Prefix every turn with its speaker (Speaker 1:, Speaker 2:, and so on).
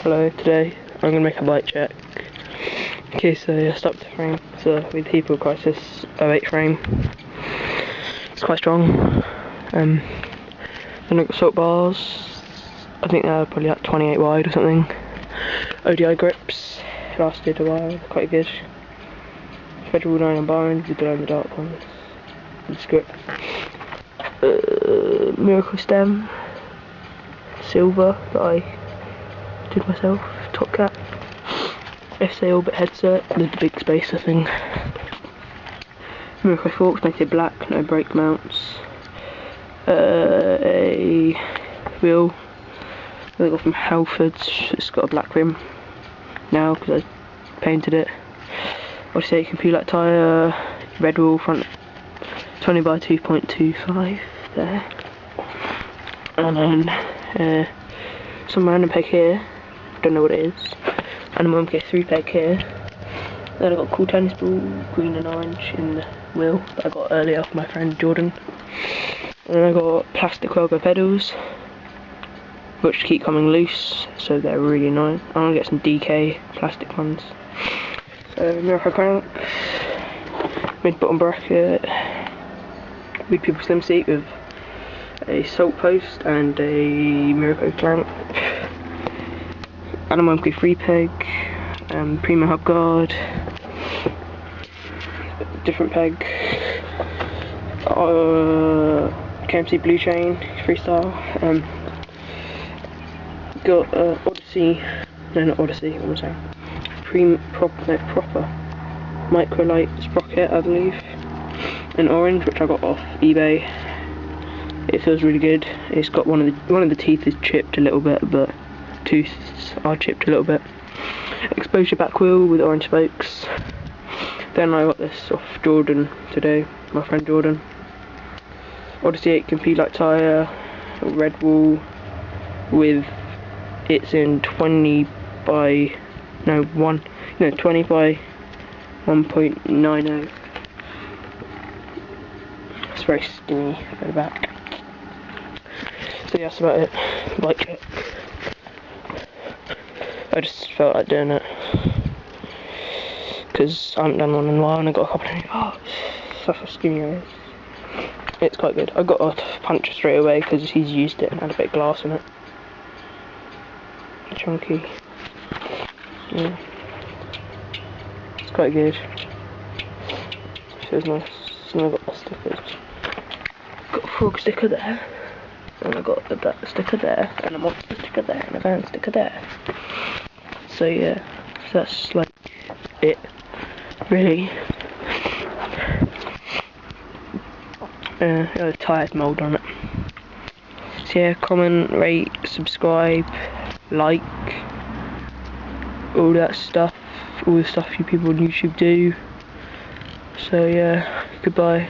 Speaker 1: Hello, today I'm going to make a light check. Okay, so I stopped the frame. So WeThePeople Crisis 08 frame. It's quite strong. Then I've got salt bars. I think they're probably like 28 wide or something. ODI grips. Lasted a while, quite good. Federal nylon barends, the glow in the dark ones. This grip. Mirraco stem. Silver that I did myself, top cap, SA Orbit headset with the big spacer thing. Mirraco forks painted black, no brake mounts. A wheel that I got from Halfords, it's got a black rim now because I painted it. Odyssey P-lyte tyre, red wall front 20 by 2.25 there. And then some random peg here, don't know what it is, and a Mirraco 3 peg here. Then I got a cool tennis ball, green and orange in the wheel that I got earlier off my friend Jordan. And then I got plastic wellgo pedals, which keep coming loose, so they're really annoying. I'm gonna get some DK plastic ones. So Mirraco Cranks, mid-bottom bracket, WeThePeople Slim seat with a salt post and a Mirraco clamp, and a Mirraco 3 peg, Prima hub guard, different peg, KMC blue chain, freestyle, got Odyssey, no not Odyssey, what was I saying? Proper microlight sprocket, I believe, in orange, which I got off eBay. It feels really good. It's got one of the teeth is chipped a little bit, but tooths are chipped a little bit. Xsposure back wheel with orange spokes. Then I got this off Jordan today, my friend Jordan. Odyssey atken P-lyte tyre, red wall with it's in 20 by 1.90. It's very skinny at the back. So yeah, that's about it. Light check. I just felt like doing it because I haven't done one in a while and I got a couple of new parts. That's how skinny it is. It's quite good. I got a puncher straight away because he's used it and had a bit of glass in it. Chunky. Yeah. It's quite good. Feels nice. And I got the stickers. Got a frog sticker there. And I got that sticker there, and a monster sticker there, and a van sticker there. So yeah, so that's like it, really. Got a tyres mould on it. So yeah, comment, rate, subscribe, like, all that stuff, all the stuff you people on YouTube do. So yeah, goodbye.